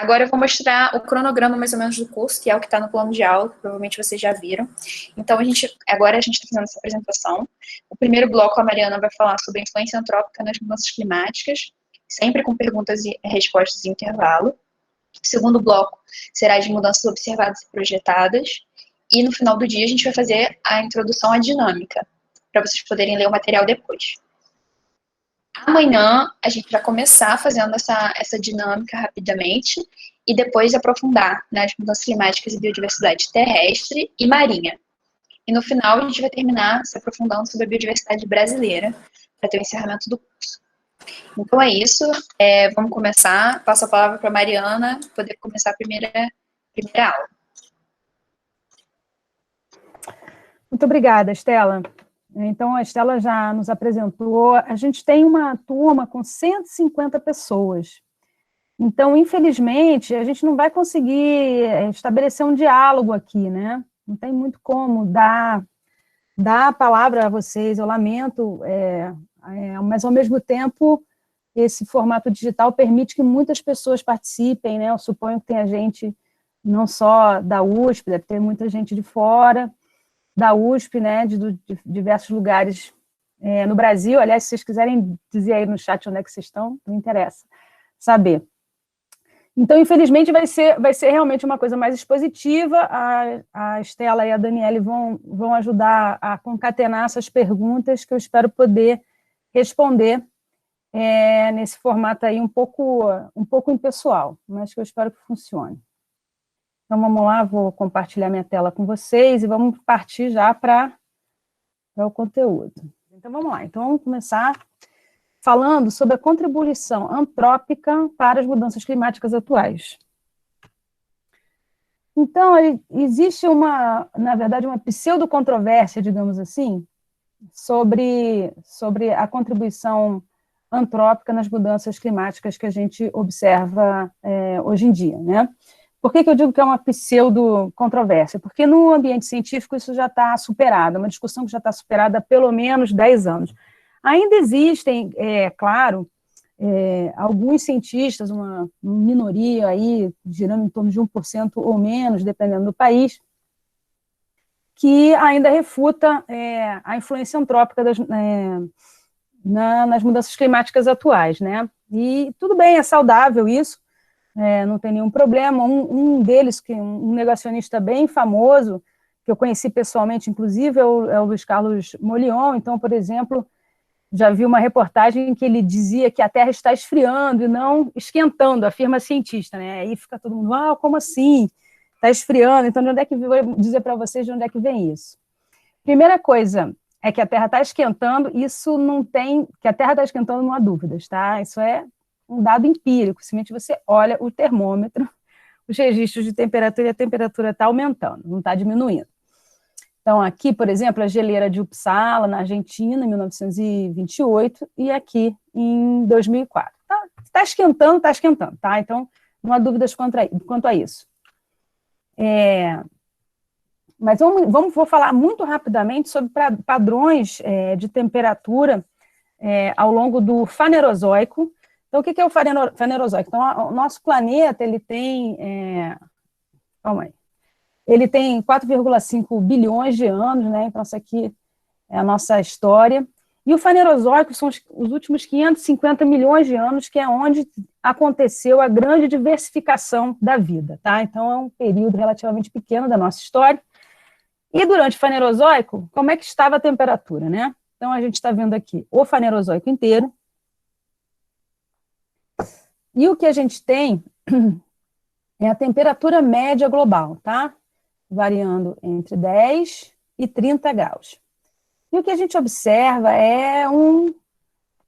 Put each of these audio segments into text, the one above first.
Agora eu vou mostrar o cronograma mais ou menos do curso, que é o que está no plano de aula, que provavelmente vocês já viram. Então, agora a gente está fazendo essa apresentação. O primeiro bloco, a Mariana vai falar sobre a influência antrópica nas mudanças climáticas, sempre com perguntas e respostas em intervalo. O segundo bloco será de mudanças observadas e projetadas. E no final do dia a gente vai fazer a introdução à dinâmica, para vocês poderem ler o material depois. Amanhã a gente vai começar fazendo essa dinâmica rapidamente e depois aprofundar nas mudanças climáticas e biodiversidade terrestre e marinha. E no final a gente vai terminar se aprofundando sobre a biodiversidade brasileira para ter o encerramento do curso. Então é isso, vamos começar. Passo a palavra para a Mariana poder começar a primeira aula. Muito obrigada, Estela. Então, a Estela já nos apresentou. A gente tem uma turma com 150 pessoas. Então, infelizmente, a gente não vai conseguir estabelecer um diálogo aqui, né? Não tem muito como dar a palavra a vocês. Eu lamento, mas, ao mesmo tempo, esse formato digital permite que muitas pessoas participem, né? Eu suponho que tem gente não só da USP, deve ter muita gente de fora da USP, né, de diversos lugares no Brasil. Aliás, se vocês quiserem dizer aí no chat onde é que vocês estão, não interessa saber. Então, infelizmente, vai ser realmente uma coisa mais expositiva. A Estela e a Daniele vão ajudar a concatenar essas perguntas que eu espero poder responder nesse formato aí um pouco impessoal, mas que eu espero que funcione. Então, vamos lá, vou compartilhar minha tela com vocês e vamos partir já para o conteúdo. Então, vamos lá. Então, vamos começar falando sobre a contribuição antrópica para as mudanças climáticas atuais. Então, existe na verdade, uma pseudo-controvérsia, digamos assim, sobre a contribuição antrópica nas mudanças climáticas que a gente observa hoje em dia, né? Por que eu digo que é uma pseudo-controvérsia? Porque no ambiente científico isso já está superado, é uma discussão que já está superada há pelo menos 10 anos. Ainda existem, claro, alguns cientistas, uma minoria aí, girando em torno de 1% ou menos, dependendo do país, que ainda refuta a influência antrópica nas mudanças climáticas atuais, né? E tudo bem, é saudável isso, não tem nenhum problema. Um deles, um negacionista bem famoso, que eu conheci pessoalmente, inclusive, é o Luiz Carlos Molion. Então, por exemplo, já vi uma reportagem em que ele dizia que a Terra está esfriando e não esquentando, afirma cientista, né? Aí fica todo mundo, como assim? Está esfriando. Então, de onde é que vou dizer para vocês de onde é que vem isso? Primeira coisa é que a Terra está esquentando, isso não tem, que a Terra está esquentando não há dúvidas, tá? Isso é um dado empírico, simplesmente você olha o termômetro, os registros de temperatura, e a temperatura está aumentando, não está diminuindo. Então, aqui, por exemplo, a geleira de Uppsala, na Argentina, em 1928, e aqui em 2004. Está esquentando, tá? Então, não há dúvidas quanto a isso. Mas vou falar muito rapidamente sobre padrões de temperatura ao longo do Fanerozoico. Então, o que é o Fanerozoico? Então, o nosso planeta, ele tem... Ele tem 4,5 bilhões de anos, né? Então, essa aqui é a nossa história. E o Fanerozoico são os últimos 550 milhões de anos, que é onde aconteceu a grande diversificação da vida, tá? Então, é um período relativamente pequeno da nossa história. E durante o Fanerozoico, como é que estava a temperatura, né? Então, a gente está vendo aqui o Fanerozoico inteiro. E o que a gente tem é a temperatura média global, tá? Variando entre 10 e 30 graus. E o que a gente observa é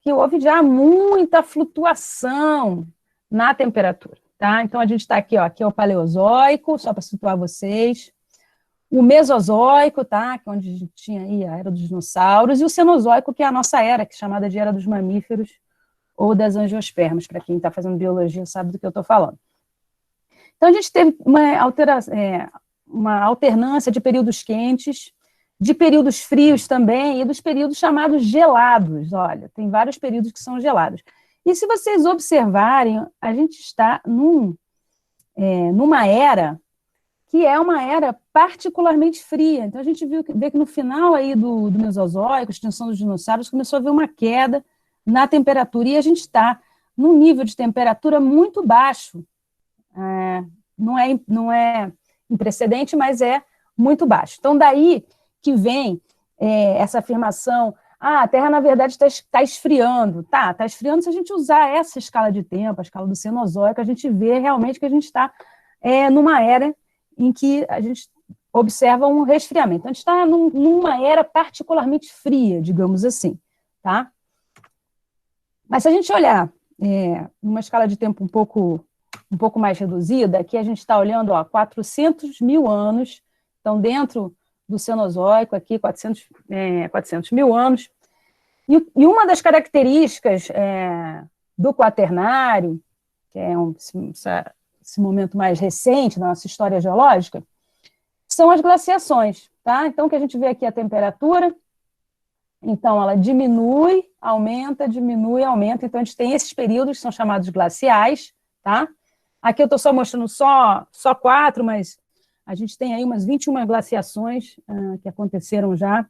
que houve já muita flutuação na temperatura, tá? Então, a gente está aqui, aqui é o Paleozoico, só para situar vocês, o Mesozoico, tá? Que é onde a gente tinha aí a Era dos Dinossauros, e o Cenozoico, que é a nossa era, que é chamada de Era dos Mamíferos, ou das angiospermas, para quem está fazendo biologia sabe do que eu estou falando. Então, a gente teve uma alternância de períodos quentes, de períodos frios também, e dos períodos chamados gelados. Olha, tem vários períodos que são gelados. E se vocês observarem, a gente está num numa era que é uma era particularmente fria. Então, a gente vê que no final aí do Mesozoico, extinção dos dinossauros, começou a haver uma queda na temperatura, e a gente está num nível de temperatura muito baixo. Não é um precedente, mas é muito baixo. Então, daí que vem essa afirmação, a Terra, na verdade, está esfriando. Está esfriando se a gente usar essa escala de tempo, a escala do Cenozoico, a gente vê realmente que a gente está numa era em que a gente observa um resfriamento. Então, a gente está numa era particularmente fria, digamos assim, tá? Mas se a gente olhar numa escala de tempo um pouco mais reduzida, aqui a gente está olhando 400 mil anos, então dentro do Cenozoico, aqui 400 mil anos, e uma das características do Quaternário, que é esse momento mais recente da nossa história geológica, são as glaciações, tá? Então, o que a gente vê aqui é a temperatura, então ela diminui, aumenta, então a gente tem esses períodos que são chamados glaciais, tá? Aqui eu estou só mostrando só 4, mas a gente tem aí umas 21 glaciações que aconteceram já,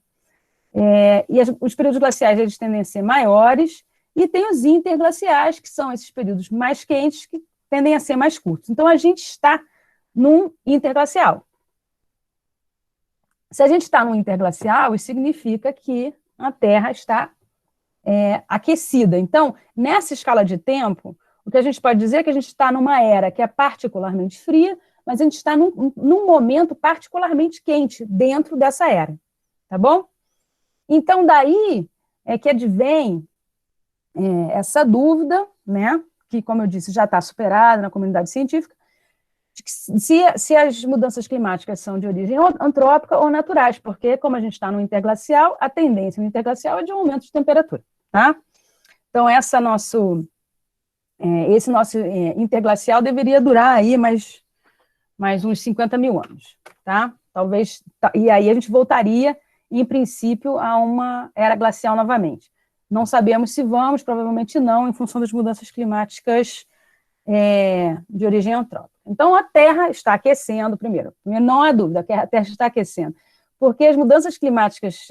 e os períodos glaciais eles tendem a ser maiores, e tem os interglaciais, que são esses períodos mais quentes, que tendem a ser mais curtos. Então, a gente está num interglacial. Se a gente está num interglacial, isso significa que a Terra está aquecida. Então, nessa escala de tempo, o que a gente pode dizer é que a gente está numa era que é particularmente fria, mas a gente está num momento particularmente quente dentro dessa era, tá bom? Então, daí é que advém essa dúvida, né, que, como eu disse, já está superada na comunidade científica, de que se as mudanças climáticas são de origem antrópica ou naturais, porque, como a gente está no interglacial, a tendência no interglacial é de um aumento de temperatura, tá? Então, esse nosso interglacial deveria durar aí mais uns 50 mil anos, tá? Talvez, e aí a gente voltaria, em princípio, a uma era glacial novamente. Não sabemos se vamos, provavelmente não, em função das mudanças climáticas de origem antrópica. Então, a Terra está aquecendo, primeiro não há dúvida que a Terra está aquecendo, porque as mudanças climáticas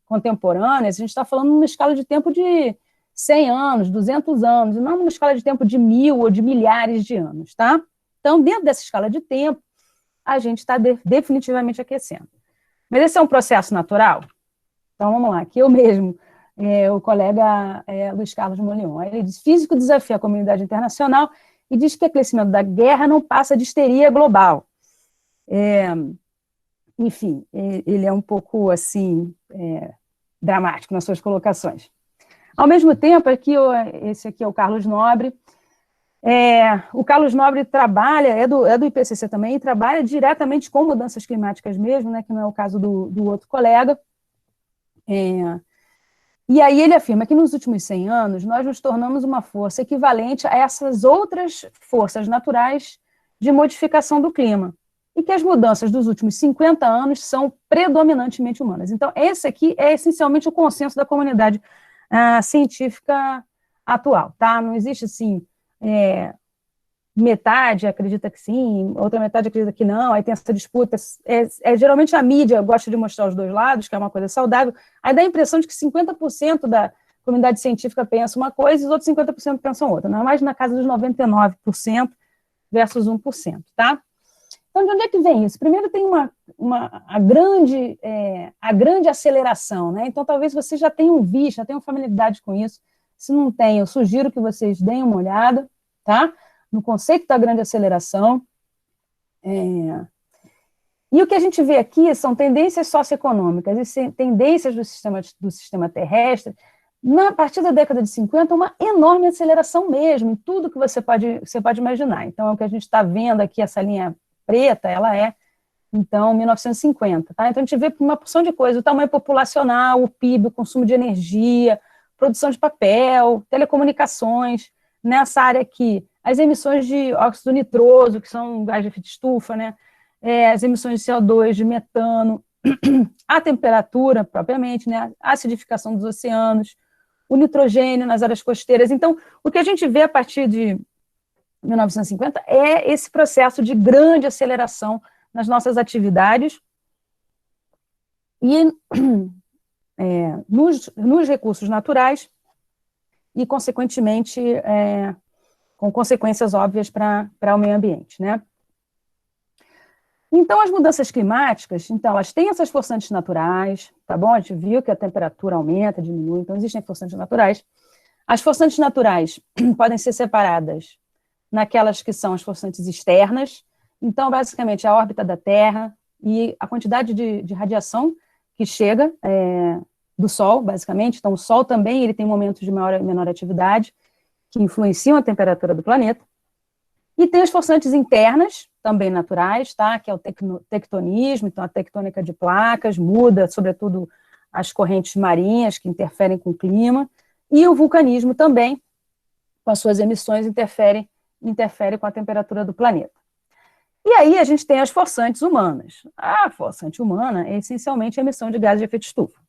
contemporâneas, a gente está falando numa escala de tempo de 100 anos, 200 anos, e não numa escala de tempo de 1000 ou de milhares de anos, tá? Então, dentro dessa escala de tempo, a gente está definitivamente aquecendo. Mas esse é um processo natural? Então, vamos lá, aqui eu mesmo, o colega Luiz Carlos Molion, ele diz: físico desafia a comunidade internacional e diz que o aquecimento da guerra não passa de histeria global. Enfim, ele é um pouco, assim, dramático nas suas colocações. Ao mesmo tempo, esse aqui é o Carlos Nobre. O Carlos Nobre trabalha, é do IPCC também, e trabalha diretamente com mudanças climáticas mesmo, né, que não é o caso do outro colega. E aí ele afirma que nos últimos 100 anos nós nos tornamos uma força equivalente a essas outras forças naturais de modificação do clima, e que as mudanças dos últimos 50 anos são predominantemente humanas. Então, esse aqui é essencialmente o consenso da comunidade científica atual, tá? Não existe, assim, metade acredita que sim, outra metade acredita que não, aí tem essa disputa, geralmente a mídia gosta de mostrar os dois lados, que é uma coisa saudável, aí dá a impressão de que 50% da comunidade científica pensa uma coisa e os outros 50% pensam outra, não é mais na casa dos 99% versus 1%, tá? Então, de onde é que vem isso? Primeiro tem a grande aceleração, né? Então, talvez vocês já tenham visto, já tenham familiaridade com isso. Se não tem, eu sugiro que vocês deem uma olhada, tá? No conceito da grande aceleração. E o que a gente vê aqui são tendências socioeconômicas e tendências do sistema terrestre. A partir da década de 50, uma enorme aceleração mesmo, em tudo que você pode imaginar. Então, é o que a gente está vendo aqui, essa linha preta, ela então, 1950. Tá? Então, a gente vê uma porção de coisas, o tamanho populacional, o PIB, o consumo de energia, produção de papel, telecomunicações, nessa área aqui, as emissões de óxido nitroso, que são gás de efeito estufa, né? As emissões de CO2, de metano, a temperatura, propriamente, né? A acidificação dos oceanos, o nitrogênio nas áreas costeiras. Então, o que a gente vê a partir 1950, é esse processo de grande aceleração nas nossas atividades e nos recursos naturais e, consequentemente, com consequências óbvias para o meio ambiente, né? Então, as mudanças climáticas, então, elas têm essas forçantes naturais, tá bom? A gente viu que a temperatura aumenta, diminui, então existem forçantes naturais. As forçantes naturais podem ser separadas naquelas que são as forçantes externas, então, basicamente, a órbita da Terra e a quantidade de radiação que chega do Sol, basicamente. Então, o Sol também ele tem momentos de maior e menor atividade, que influenciam a temperatura do planeta. E tem as forçantes internas, também naturais, tá? Que é o tectonismo, então a tectônica de placas, muda, sobretudo, as correntes marinhas, que interferem com o clima, e o vulcanismo também, com as suas emissões, interfere com a temperatura do planeta. E aí a gente tem as forçantes humanas. A forçante humana é essencialmente a emissão de gases de efeito estufa,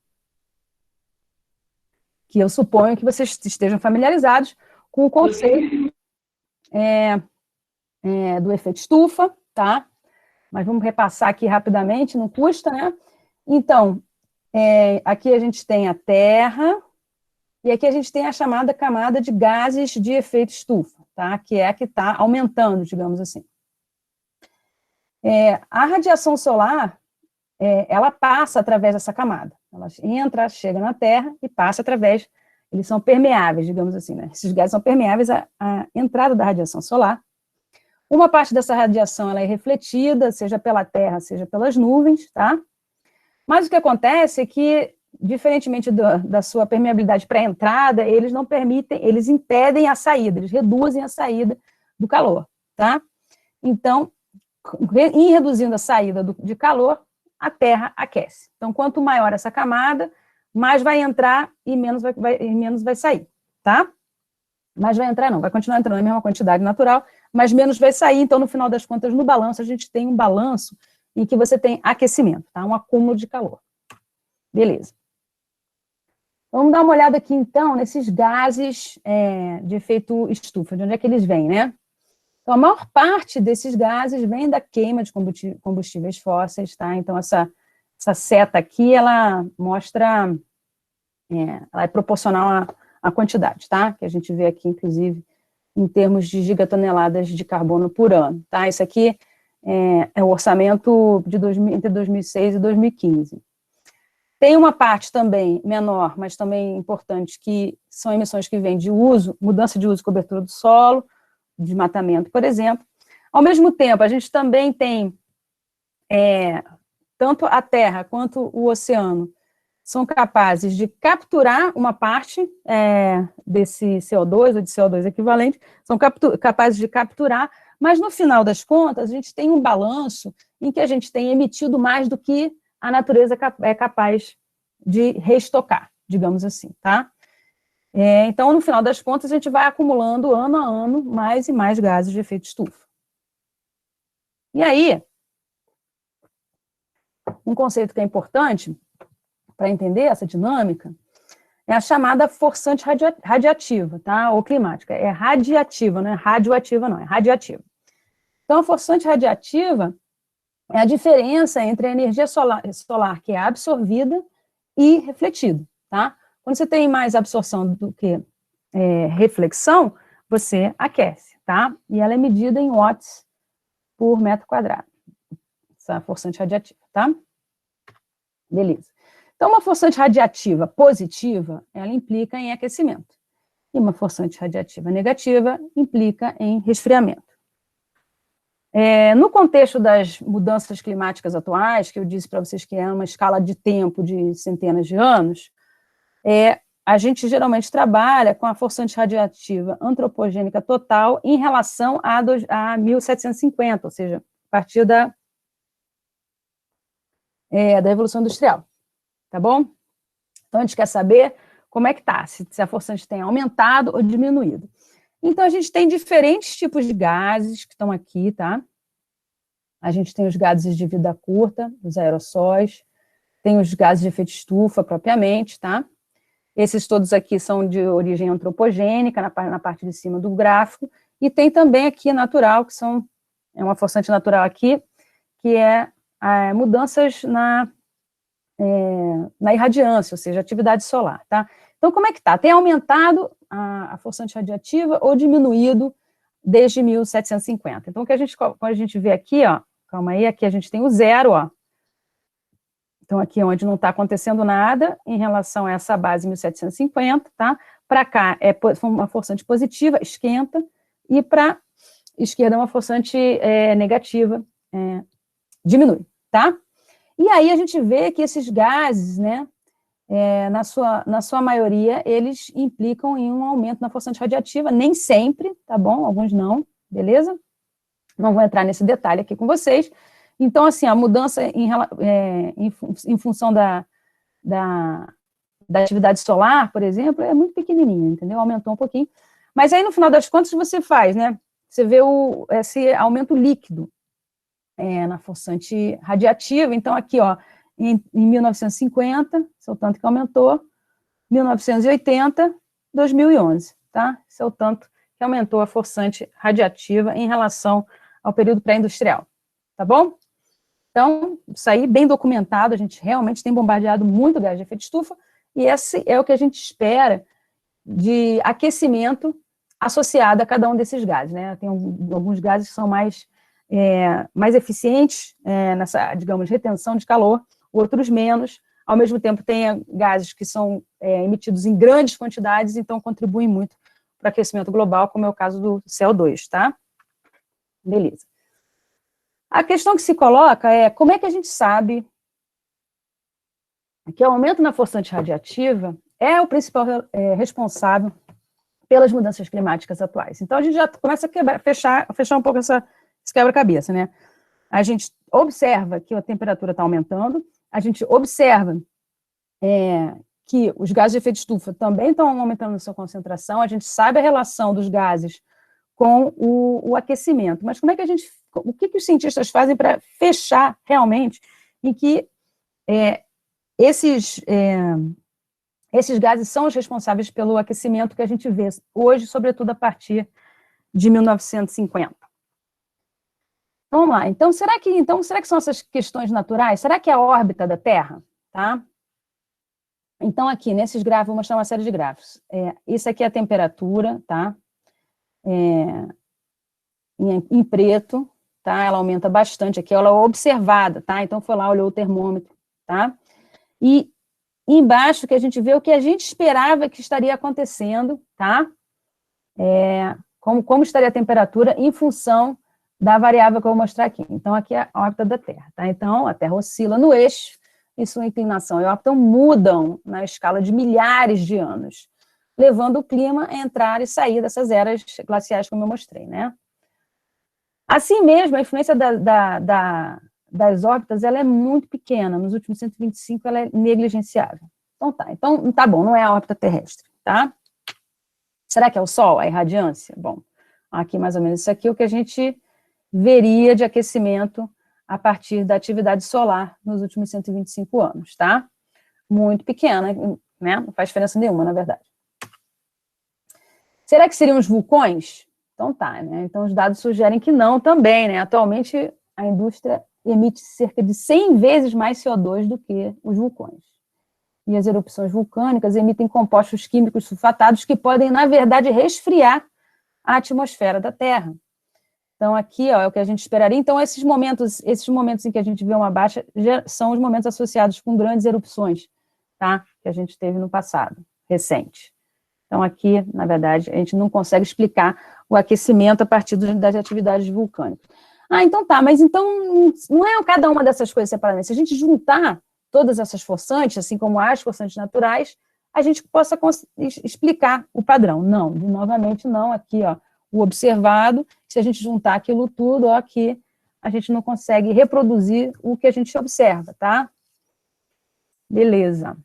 que eu suponho que vocês estejam familiarizados com o conceito do efeito estufa, tá? Mas vamos repassar aqui rapidamente, não custa, né? Então, aqui a gente tem a Terra, e aqui a gente tem a chamada camada de gases de efeito estufa, tá? Que é a que está aumentando, digamos assim. A radiação solar, ela passa através dessa camada. Ela entra, chega na Terra e passa através, eles são permeáveis, digamos assim, né? Esses gases são permeáveis à entrada da radiação solar. Uma parte dessa radiação ela é refletida, seja pela Terra, seja pelas nuvens, tá? Mas o que acontece é que, diferentemente da sua permeabilidade para a entrada, eles não permitem, eles impedem a saída, eles reduzem a saída do calor, tá? Então, em reduzindo a saída de calor, a Terra aquece. Então, quanto maior essa camada, mais vai entrar e menos vai sair, tá? Mais vai entrar, não, vai continuar entrando na mesma quantidade natural, mas menos vai sair. Então, no final das contas, no balanço, a gente tem um balanço em que você tem aquecimento, tá? Um acúmulo de calor. Beleza. Vamos dar uma olhada aqui, então, nesses gases de efeito estufa, de onde é que eles vêm, né? Então, a maior parte desses gases vem da queima de combustíveis fósseis, tá? Então, essa seta aqui, ela mostra, ela é proporcional à quantidade, tá? Que a gente vê aqui, inclusive, em termos de gigatoneladas de carbono por ano, tá? Isso aqui é o orçamento entre 2006 e 2015. Tem uma parte também menor, mas também importante, que são emissões que vêm de uso, mudança de uso e cobertura do solo, desmatamento, por exemplo. Ao mesmo tempo, a gente também tem tanto a Terra quanto o oceano são capazes de capturar uma parte desse CO2 ou de CO2 equivalente, são capazes de capturar, mas no final das contas a gente tem um balanço em que a gente tem emitido mais do que a natureza é capaz de reestocar, digamos assim, tá? Então, no final das contas, a gente vai acumulando ano a ano mais e mais gases de efeito estufa. E aí, um conceito que é importante para entender essa dinâmica é a chamada forçante radiativa, tá? Ou climática. É radiativa, não é radioativa, não, é radiativa. Então, a forçante radiativa é a diferença entre a energia solar que é absorvida e refletida, tá? Quando você tem mais absorção do que reflexão, você aquece, tá? E ela é medida em watts por metro quadrado, essa forçante radiativa, tá? Beleza. Então, uma forçante radiativa positiva, ela implica em aquecimento. E uma forçante radiativa negativa implica em resfriamento. No contexto das mudanças climáticas atuais, que eu disse para vocês que é uma escala de tempo de centenas de anos, a gente geralmente trabalha com a forçante radiativa antropogênica total em relação a 1750, ou seja, a partir da Revolução Industrial, tá bom? Então, a gente quer saber como é que está, se a forçante tem aumentado ou diminuído. Então, a gente tem diferentes tipos de gases que estão aqui, tá? A gente tem os gases de vida curta, os aerossóis, tem os gases de efeito estufa propriamente, tá? Esses todos aqui são de origem antropogênica, na parte de cima do gráfico, E tem também aqui natural, que é uma forçante natural aqui, que é mudanças na irradiância, ou seja, atividade solar, tá? Então, como é que tá? Tem aumentado a forçante radiativa ou diminuído desde 1750? Então, quando a gente vê aqui, ó, calma aí, aqui a gente tem o zero, ó. Então, aqui onde não está acontecendo nada em relação a essa base 1750, tá? Para cá é uma forçante positiva, esquenta, e para esquerda é uma forçante negativa, diminui, tá? E aí a gente vê que esses gases, né, na sua maioria, eles implicam em um aumento na forçante radiativa, nem sempre, tá bom? Alguns não, beleza? Não vou entrar nesse detalhe aqui com vocês. Então, assim, a mudança em função da atividade solar, por exemplo, é muito pequenininha, entendeu? Aumentou um pouquinho. Mas aí, no final das contas, você faz, né? Você vê esse aumento líquido na forçante radiativa. Então, aqui, ó, em 1950, esse é o tanto que aumentou, 1980, 2011, tá? Esse é o tanto que aumentou a forçante radiativa em relação ao período pré-industrial, tá bom? Então, isso aí bem documentado, a gente realmente tem bombardeado muito gás de efeito de estufa, e esse é o que a gente espera de aquecimento associado a cada um desses gases, né? Tem alguns gases que são mais eficientes nessa, digamos, retenção de calor, outros menos. Ao mesmo tempo, tem gases que são emitidos em grandes quantidades, então contribuem muito para o aquecimento global, como é o caso do CO2, tá? Beleza. A questão que se coloca é como é que a gente sabe que o aumento na forçante radiativa é o principal responsável pelas mudanças climáticas atuais. Então, a gente já começa a fechar um pouco esse quebra-cabeça, né? A gente observa que a temperatura está aumentando, a gente observa que os gases de efeito de estufa também estão aumentando a sua concentração, a gente sabe a relação dos gases com o aquecimento, mas como é que o que os cientistas fazem para fechar realmente em que esses gases são os responsáveis pelo aquecimento que a gente vê hoje, sobretudo a partir de 1950. Vamos lá, então será que são essas questões naturais? Será que é a órbita da Terra? Tá? Então, aqui, nesses gráficos, vou mostrar uma série de gráficos. Isso aqui é a temperatura, tá? Em preto, tá? Ela aumenta bastante aqui, ela é observada, tá? Então, foi lá, olhou o termômetro, tá? E embaixo que a gente vê o que a gente esperava que estaria acontecendo, tá? Como estaria a temperatura em função da variável que eu vou mostrar aqui. Então, aqui é a órbita da Terra, tá? Então, a Terra oscila no eixo, e sua inclinação e órbita mudam na escala de milhares de anos, levando o clima a entrar e sair dessas eras glaciais, como eu mostrei, né? Assim mesmo, a influência das órbitas ela é muito pequena, nos últimos 125 ela é negligenciável. Então tá bom, não é a órbita terrestre, tá? Será que é o Sol, a irradiância? Bom, aqui mais ou menos isso aqui é o que a gente veria de aquecimento a partir da atividade solar nos últimos 125 anos, tá? Muito pequena, né? Não faz diferença nenhuma, na verdade. Será que seriam os vulcões? Então tá, né? Então os dados sugerem que não também, né? Atualmente a indústria emite cerca de 100 vezes mais CO2 do que os vulcões. E as erupções vulcânicas emitem compostos químicos sulfatados que podem, na verdade, resfriar a atmosfera da Terra. Então, aqui, ó, é o que a gente esperaria. Então, esses momentos em que a gente vê uma baixa são os momentos associados com grandes erupções, tá? Que a gente teve no passado, recente. Então, aqui, na verdade, a gente não consegue explicar o aquecimento a partir das atividades vulcânicas. Então tá, mas então não é cada uma dessas coisas separadamente. Se a gente juntar todas essas forçantes, assim como as forçantes naturais, a gente possa explicar o padrão. Não, novamente não, aqui, ó, o observado, se a gente juntar aquilo tudo, ó, aqui a gente não consegue reproduzir o que a gente observa, tá? Beleza.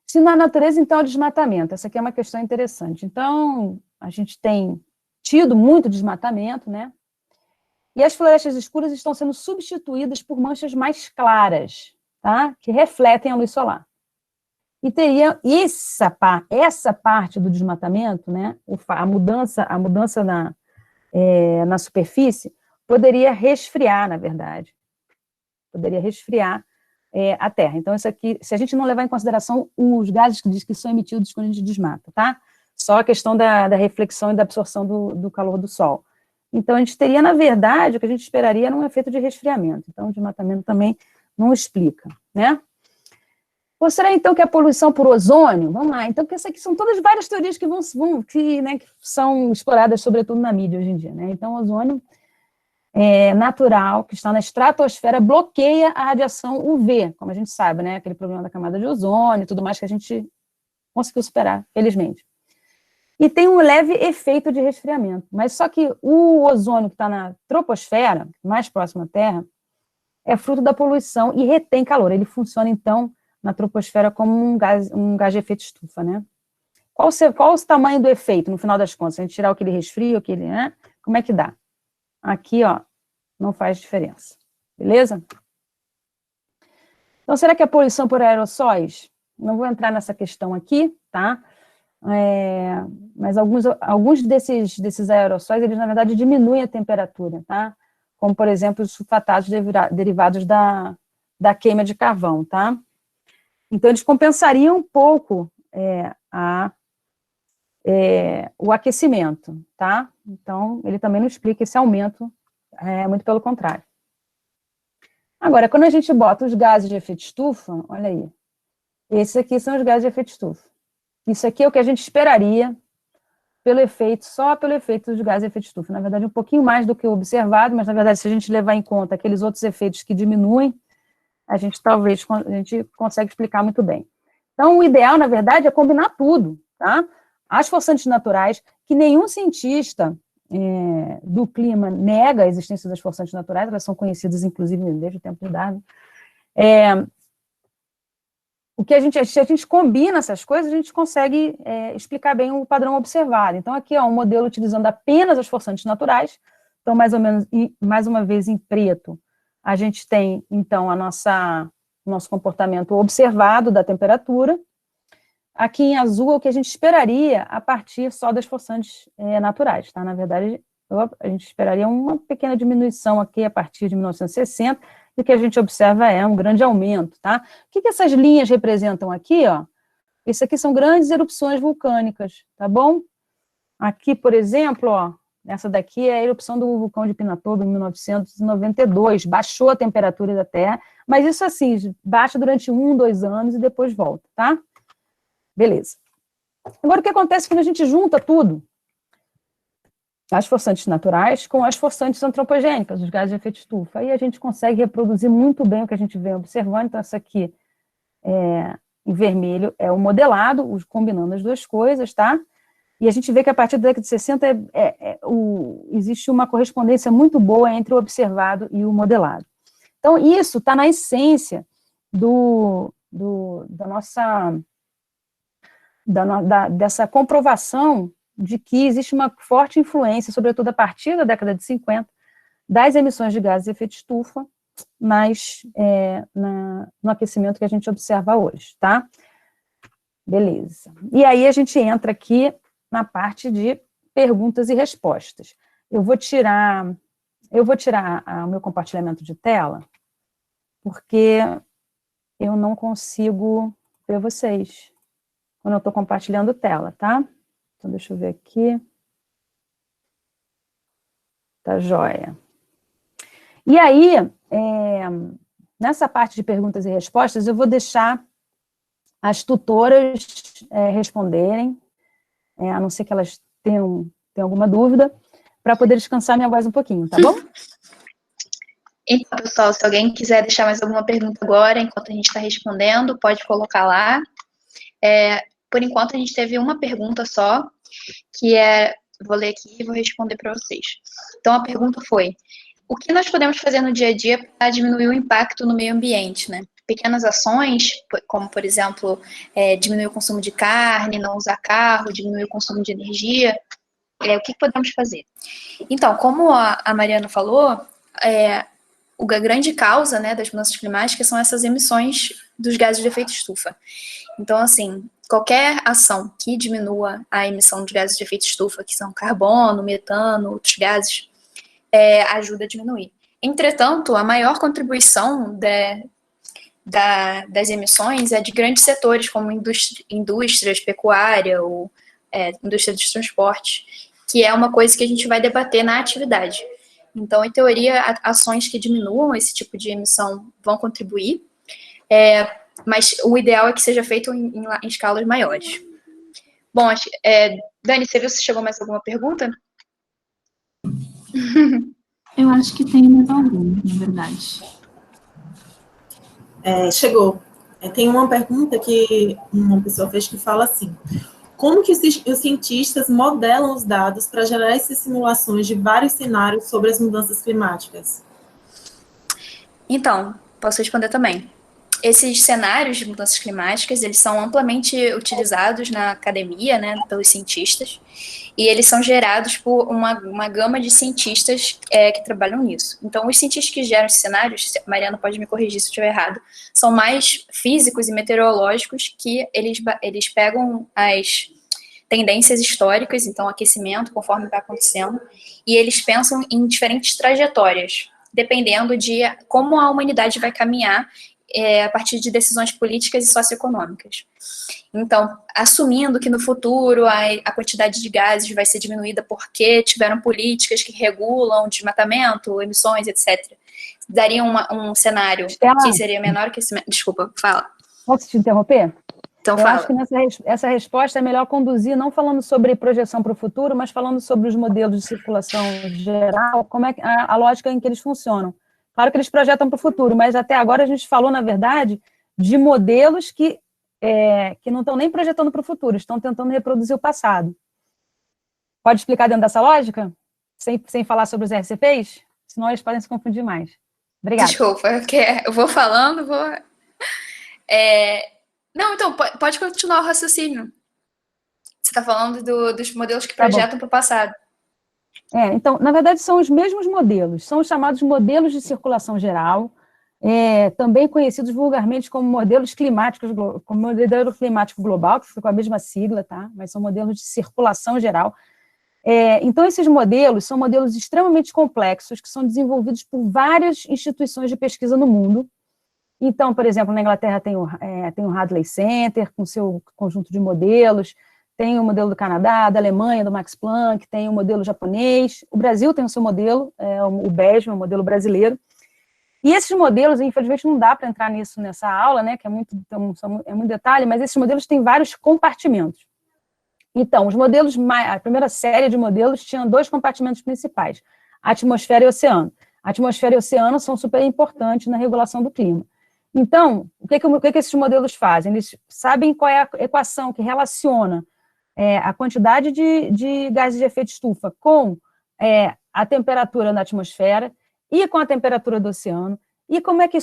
Se na natureza, então, é o desmatamento. Essa aqui é uma questão interessante. Então, a gente tem tido muito desmatamento, né? E as florestas escuras estão sendo substituídas por manchas mais claras, tá? Que refletem a luz solar. e teria essa parte do desmatamento, né, a mudança na superfície, poderia resfriar, na verdade. Poderia resfriar a Terra. Então, isso aqui, se a gente não levar em consideração os gases que são emitidos quando a gente desmata, tá? Só a questão da reflexão e da absorção do calor do Sol. Então, a gente teria, na verdade, o que a gente esperaria era um efeito de resfriamento. Então, o desmatamento também não explica, né? Ou será, então, que a poluição por ozônio? Vamos lá. Então, porque essas aqui são todas várias teorias que que são exploradas, sobretudo na mídia hoje em dia, né? Então, o ozônio natural, que está na estratosfera, bloqueia a radiação UV, como a gente sabe, né? Aquele problema da camada de ozônio e tudo mais que a gente conseguiu superar, felizmente. E tem um leve efeito de resfriamento. Mas só que o ozônio que está na troposfera, mais próximo à Terra, é fruto da poluição e retém calor. Ele funciona, então, na troposfera como um gás de efeito estufa, né? Qual o tamanho do efeito, no final das contas? Se a gente tirar o que ele resfria, o que ele... né? Como é que dá? Aqui, ó, não faz diferença. Beleza? Então, será que a poluição por aerossóis? Não vou entrar nessa questão aqui, tá? Mas alguns desses aerossóis, eles, na verdade, diminuem a temperatura, tá? Como, por exemplo, os sulfatados derivados da queima de carvão, tá? Então, eles compensariam um pouco o aquecimento, tá? Então, ele também não explica esse aumento, muito pelo contrário. Agora, quando a gente bota os gases de efeito estufa, olha aí, esses aqui são os gases de efeito estufa. Isso aqui é o que a gente esperaria só pelo efeito dos gases de efeito estufa. Na verdade, um pouquinho mais do que o observado, mas, na verdade, se a gente levar em conta aqueles outros efeitos que diminuem, a gente consegue explicar muito bem. Então, o ideal, na verdade, é combinar tudo, tá? As forçantes naturais, que nenhum cientista do clima nega a existência das forçantes naturais, elas são conhecidas, inclusive, desde o tempo de Darwin. Se a gente combina essas coisas, a gente consegue explicar bem o padrão observado. Então, aqui, ó, um modelo utilizando apenas as forçantes naturais. Então, mais ou menos, mais uma vez em preto, a gente tem, então, nosso comportamento observado da temperatura. Aqui em azul é o que a gente esperaria a partir só das forçantes naturais, tá? Na verdade, a gente esperaria uma pequena diminuição aqui a partir de 1960, e o que a gente observa é um grande aumento, tá? O que essas linhas representam aqui, ó? Isso aqui são grandes erupções vulcânicas, tá bom? Aqui, por exemplo, ó, essa daqui é a erupção do vulcão de Pinatubo, em 1992, baixou a temperatura da Terra, mas isso assim, baixa durante 1, 2 anos e depois volta, tá? Beleza. Agora, o que acontece quando a gente junta tudo? As forçantes naturais com as forçantes antropogênicas, os gases de efeito estufa. Aí a gente consegue reproduzir muito bem o que a gente vem observando. Então, essa aqui, em vermelho, é o modelado, combinando as duas coisas, tá? E a gente vê que a partir da década de 60 existe uma correspondência muito boa entre o observado e o modelado. Então, isso está na essência dessa comprovação de que existe uma forte influência, sobretudo a partir da década de 50, das emissões de gases de efeito estufa no aquecimento que a gente observa hoje, tá? Beleza. E aí a gente entra aqui na parte de perguntas e respostas. Eu vou tirar o meu compartilhamento de tela, porque eu não consigo ver vocês quando eu estou compartilhando tela, tá? Então, deixa eu ver aqui. Tá joia. E aí, nessa parte de perguntas e respostas, eu vou deixar as tutoras responderem, a não ser que elas tenham alguma dúvida, para poder descansar minha voz um pouquinho, tá bom? Então, pessoal, se alguém quiser deixar mais alguma pergunta agora, enquanto a gente está respondendo, pode colocar lá. Por enquanto, a gente teve uma pergunta só, que vou ler aqui e vou responder para vocês. Então, a pergunta foi: o que nós podemos fazer no dia a dia para diminuir o impacto no meio ambiente, né? Pequenas ações, como, por exemplo, diminuir o consumo de carne, não usar carro, diminuir o consumo de energia, o que podemos fazer? Então, como a Mariana falou, a grande causa, né, das mudanças climáticas são essas emissões dos gases de efeito estufa. Então, assim, qualquer ação que diminua a emissão de gases de efeito estufa, que são carbono, metano, outros gases, ajuda a diminuir. Entretanto, a maior contribuição das emissões é de grandes setores, como indústrias, pecuária ou indústria dos transportes, que é uma coisa que a gente vai debater na atividade. Então, em teoria, ações que diminuam esse tipo de emissão vão contribuir, mas o ideal é que seja feito em escalas maiores. Bom, Dani, você viu se chegou mais alguma pergunta? Eu acho que tem mais algum, na verdade. Chegou. Tem uma pergunta que uma pessoa fez que fala assim: como que os cientistas modelam os dados para gerar essas simulações de vários cenários sobre as mudanças climáticas? Então, posso responder também. Esses cenários de mudanças climáticas, eles são amplamente utilizados na academia, né, pelos cientistas, e eles são gerados por uma gama de cientistas que trabalham nisso. Então, os cientistas que geram esses cenários, Mariana pode me corrigir se eu estiver errado, são mais físicos e meteorológicos, que eles pegam as tendências históricas, então aquecimento, conforme vai acontecendo, e eles pensam em diferentes trajetórias, dependendo de como a humanidade vai caminhar a partir de decisões políticas e socioeconômicas. Então, assumindo que no futuro a quantidade de gases vai ser diminuída porque tiveram políticas que regulam desmatamento, emissões, etc., daria um cenário que seria menor que esse... Desculpa, fala. Posso te interromper? Então, Eu fala. acho que essa resposta é melhor conduzir, não falando sobre projeção para o futuro, mas falando sobre os modelos de circulação geral, como é a lógica em que eles funcionam. Claro que eles projetam para o futuro, mas até agora a gente falou, na verdade, de modelos que não estão nem projetando para o futuro, estão tentando reproduzir o passado. Pode explicar dentro dessa lógica? Sem falar sobre os RCPs? Senão eles podem se confundir mais. Obrigada. Desculpa, porque eu vou falando, Não, então, pode continuar o raciocínio. Você está falando dos modelos que projetam para o passado. Então, na verdade, são os mesmos modelos, são os chamados modelos de circulação geral, também conhecidos vulgarmente como modelos climáticos, como modelo climático global, que fica com a mesma sigla, tá? Mas são modelos de circulação geral. Então, esses modelos são modelos extremamente complexos, que são desenvolvidos por várias instituições de pesquisa no mundo. Então, por exemplo, na Inglaterra tem o Hadley Center, com seu conjunto de modelos, tem o modelo do Canadá, da Alemanha, do Max Planck, tem o modelo japonês, o Brasil tem o seu modelo, o BESM, o modelo brasileiro. E esses modelos, infelizmente, não dá para entrar nessa aula, né, que é muito detalhe, mas esses modelos têm vários compartimentos. Então, a primeira série de modelos tinha 2 compartimentos principais, a atmosfera e o oceano. A atmosfera e o oceano são super importantes na regulação do clima. Então, o que esses modelos fazem? Eles sabem qual é a equação que relaciona a quantidade de gases de efeito estufa com a temperatura na atmosfera e com a temperatura do oceano, e como é que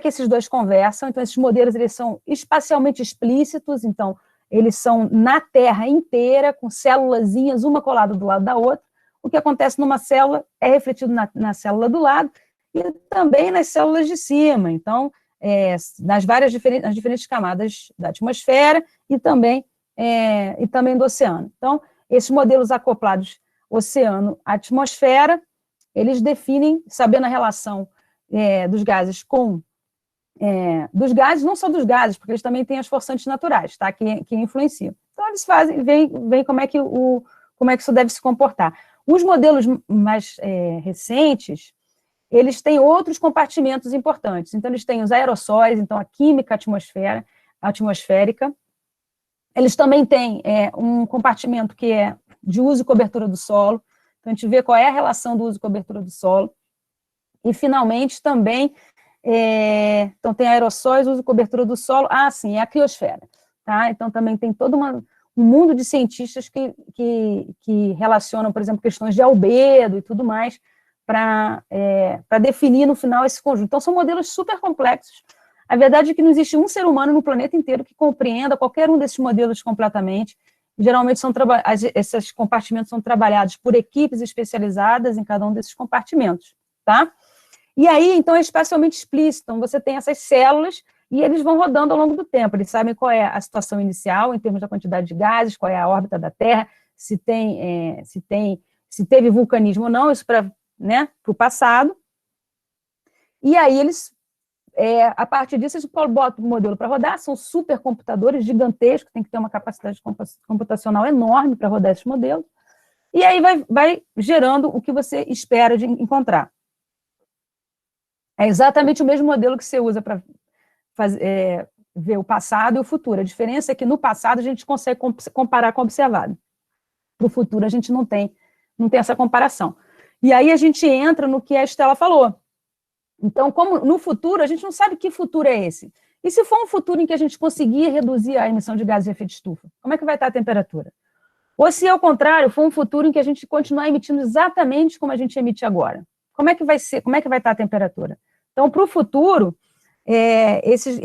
esses dois conversam. Então, esses modelos eles são espacialmente explícitos, então, eles são na Terra inteira, com célulazinhas, uma colada do lado da outra. O que acontece numa célula é refletido na célula do lado, e também nas células de cima, então, nas diferentes camadas da atmosfera e também do oceano. Então, esses modelos acoplados oceano-atmosfera, eles definem, sabendo a relação dos gases dos gases, não só dos gases, porque eles também têm as forçantes naturais, tá, que influenciam. Então, eles veem como é que isso deve se comportar. Os modelos mais recentes, eles têm outros compartimentos importantes. Então, eles têm os aerossóis, então a química atmosférica. Eles também têm um compartimento que é de uso e cobertura do solo. Então, a gente vê qual é a relação do uso e cobertura do solo. E, finalmente, também, então, tem aerossóis, uso e cobertura do solo. Sim, é a criosfera. Tá? Então, também tem todo um mundo de cientistas que relacionam, por exemplo, questões de albedo e tudo mais, para definir, no final, esse conjunto. Então, são modelos super complexos. A verdade é que não existe um ser humano no planeta inteiro que compreenda qualquer um desses modelos completamente. Geralmente, esses compartimentos são trabalhados por equipes especializadas em cada um desses compartimentos. tá? E aí, então, é espacialmente explícito. Então, você tem essas células e eles vão rodando ao longo do tempo. Eles sabem qual é a situação inicial, em termos da quantidade de gases, qual é a órbita da Terra, se teve vulcanismo ou não, isso para, né, o passado. E aí, eles, a partir disso, eles botam o modelo para rodar, são supercomputadores gigantescos, tem que ter uma capacidade computacional enorme para rodar esses modelos. E aí vai gerando o que você espera de encontrar. É exatamente o mesmo modelo que você usa para ver o passado e o futuro. A diferença é que no passado a gente consegue comparar com o observado. Para o futuro a gente não tem essa comparação. E aí a gente entra no que a Estela falou. Então, como no futuro, a gente não sabe que futuro é esse. E se for um futuro em que a gente conseguir reduzir a emissão de gases de efeito de estufa, como é que vai estar a temperatura? Ou se, ao contrário, for um futuro em que a gente continuar emitindo exatamente como a gente emite agora, como é que vai ser, como é que vai estar a temperatura? Então, para o futuro, esses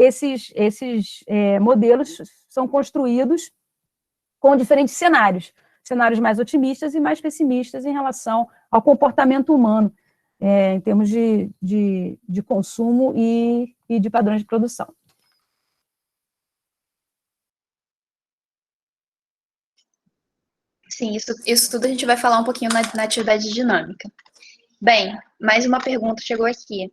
modelos são construídos com diferentes cenários mais otimistas e mais pessimistas em relação ao comportamento humano, em termos de consumo e de padrões de produção. Sim, isso tudo a gente vai falar um pouquinho na atividade dinâmica. Bem, mais uma pergunta chegou aqui.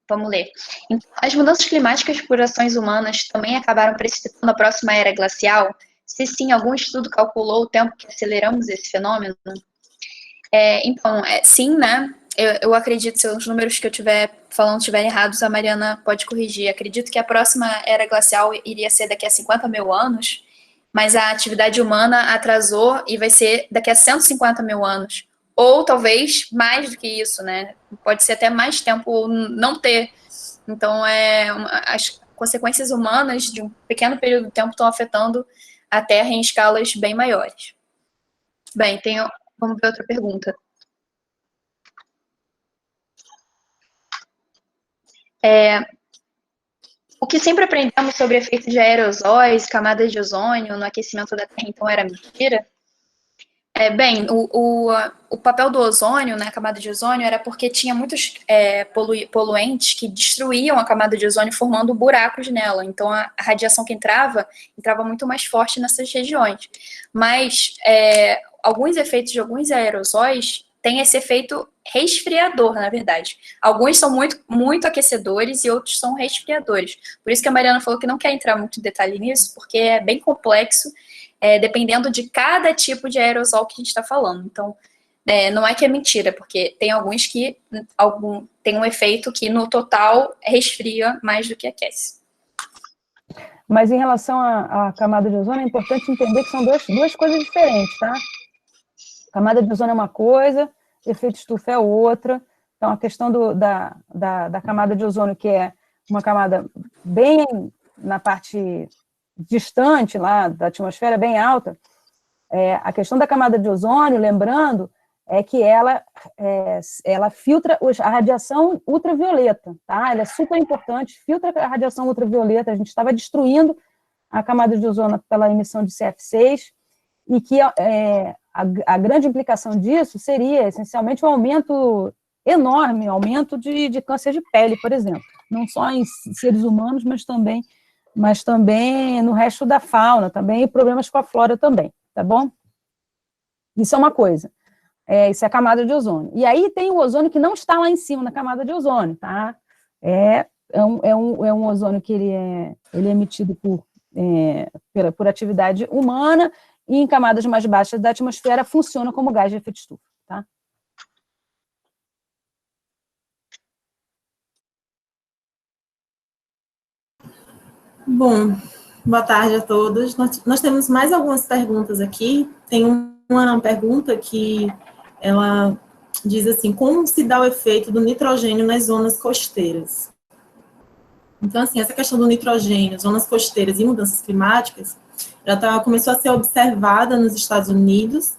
Vamos ler. Então, as mudanças climáticas por ações humanas também acabaram precipitando a próxima era glacial? Se sim, algum estudo calculou o tempo que aceleramos esse fenômeno? Então, sim, né? Eu acredito, se os números que eu estiver falando estiverem errados, a Mariana pode corrigir. Acredito que a próxima era glacial iria ser daqui a 50 mil anos, mas a atividade humana atrasou e vai ser daqui a 150 mil anos. Ou talvez mais do que isso, né? Pode ser até mais tempo não ter. Então, as consequências humanas de um pequeno período de tempo estão afetando a Terra em escalas bem maiores. Bem, vamos ver outra pergunta. O que sempre aprendemos sobre efeitos de aerosóis, camadas de ozônio no aquecimento da Terra, então, era mentira? Bem, o papel do ozônio, né, a camada de ozônio, era porque tinha muitos poluentes que destruíam a camada de ozônio, formando buracos nela. Então, a radiação que entrava muito mais forte nessas regiões. Mas alguns efeitos de alguns aerosóis têm esse efeito resfriador, na verdade. Alguns são muito, muito aquecedores e outros são resfriadores. Por isso que a Mariana falou que não quer entrar muito em detalhe nisso, porque é bem complexo, dependendo de cada tipo de aerosol que a gente está falando. Então, não é que é mentira, porque tem alguns que tem um efeito que, no total, resfria mais do que aquece. Mas, em relação à camada de ozônio, é importante entender que são duas coisas diferentes, tá? Camada de ozônio é uma coisa, efeito estufa é outra. Então, a questão da camada de ozônio, que é uma camada bem na parte distante lá da atmosfera, bem alta, a questão da camada de ozônio, lembrando, é que ela filtra a radiação ultravioleta, tá? Ela é super importante, filtra a radiação ultravioleta. A gente estava destruindo a camada de ozônio pela emissão de CF6, e que a grande implicação disso seria, essencialmente, um aumento enorme, aumento de câncer de pele, por exemplo. Não só em seres humanos, mas também no resto da fauna, também, e problemas com a flora também, tá bom? Isso é uma coisa. Isso é a camada de ozônio. E aí tem o ozônio que não está lá em cima, na camada de ozônio, tá? É um ozônio que ele é emitido por atividade humana, e em camadas mais baixas da atmosfera funciona como gás de efeito estufa, tá? Bom, boa tarde a todos. Nós temos mais algumas perguntas aqui. Tem uma pergunta que ela diz assim: como se dá o efeito do nitrogênio nas zonas costeiras? Então, assim, essa questão do nitrogênio, zonas costeiras e mudanças climáticas, ela começou a ser observada nos Estados Unidos,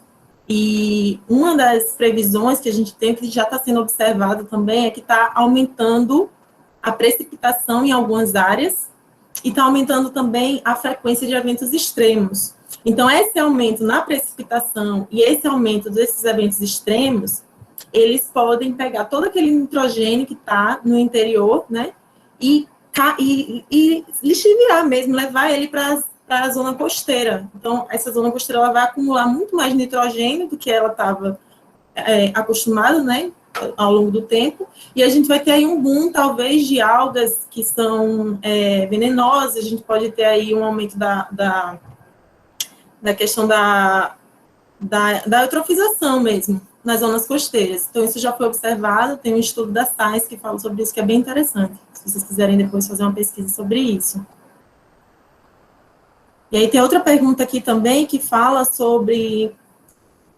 e uma das previsões que a gente tem, que já está sendo observado também, é que está aumentando a precipitação em algumas áreas, e está aumentando também a frequência de eventos extremos. Então, esse aumento na precipitação e esse aumento desses eventos extremos eles podem pegar todo aquele nitrogênio que está no interior, né, e lixiviar mesmo, levar ele para a zona costeira. Então, essa zona costeira ela vai acumular muito mais nitrogênio do que ela estava acostumada, né, ao longo do tempo, e a gente vai ter aí um boom, talvez, de algas que são venenosas, a gente pode ter aí um aumento da questão da eutrofização mesmo, nas zonas costeiras. Então, isso já foi observado, tem um estudo da Science que fala sobre isso, que é bem interessante, se vocês quiserem depois fazer uma pesquisa sobre isso. E aí tem outra pergunta aqui também, que fala sobre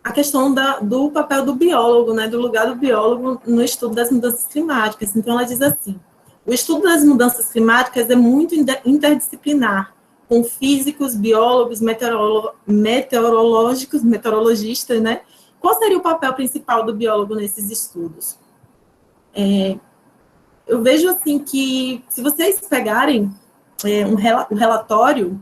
a questão do papel do biólogo, né, do lugar do biólogo no estudo das mudanças climáticas. Então, ela diz assim, o estudo das mudanças climáticas é muito interdisciplinar, com físicos, biólogos, meteorologistas, né? Qual seria o papel principal do biólogo nesses estudos? Eu vejo, assim, que se vocês pegarem o relatório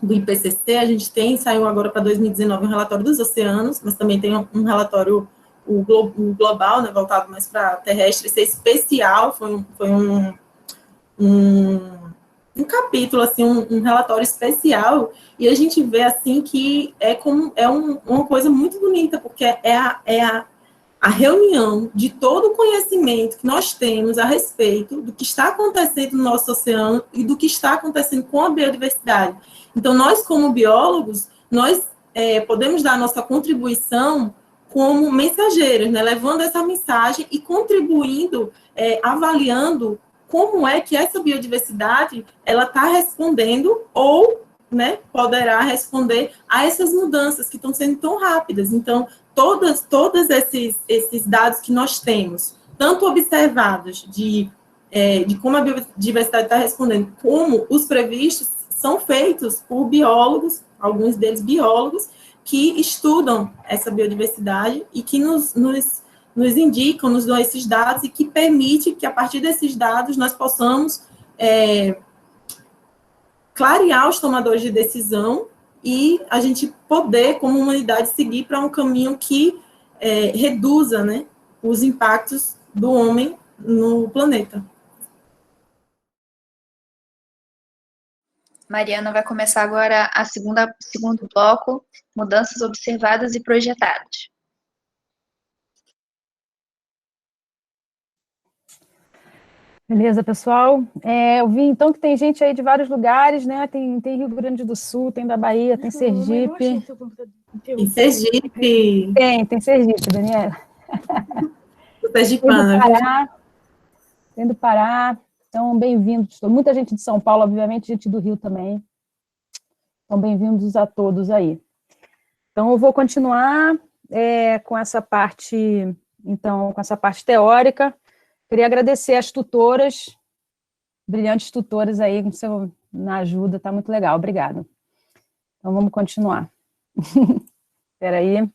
do IPCC, a gente saiu agora para 2019 um relatório dos oceanos, mas também tem um relatório o global, né, voltado mais para terrestre, esse é especial, foi um capítulo, assim, um relatório especial, e a gente vê, assim, que uma coisa muito bonita, porque é a reunião de todo o conhecimento que nós temos a respeito do que está acontecendo no nosso oceano e do que está acontecendo com a biodiversidade. Então, nós, como biólogos, nós podemos dar a nossa contribuição como mensageiros, né, levando essa mensagem e contribuindo, avaliando como é que essa biodiversidade ela está respondendo ou, né, poderá responder a essas mudanças que estão sendo tão rápidas. Então, todos esses dados que nós temos, tanto observados de como a biodiversidade está respondendo, como os previstos, são feitos por biólogos, alguns deles biólogos, que estudam essa biodiversidade e que nos indicam, nos dão esses dados e que permite que, a partir desses dados, nós possamos clarear os tomadores de decisão e a gente poder, como humanidade, seguir para um caminho que reduza, né, os impactos do homem no planeta. Mariana vai começar agora segundo bloco, mudanças observadas e projetadas. Beleza, pessoal. Eu vi, então, que tem gente aí de vários lugares, né? Tem Rio Grande do Sul, tem da Bahia, tem Sergipe. Tem Sergipe. Tem Sergipe, Daniela. Sergipana. Tem do Pará. Então, bem-vindos. Muita gente de São Paulo, obviamente, gente do Rio também. Então, bem-vindos a todos aí. Então, eu vou continuar com essa parte, então, com essa parte teórica. Queria agradecer às tutoras, brilhantes tutoras aí, na ajuda, tá muito legal, obrigada. Então, vamos continuar. Espera aí.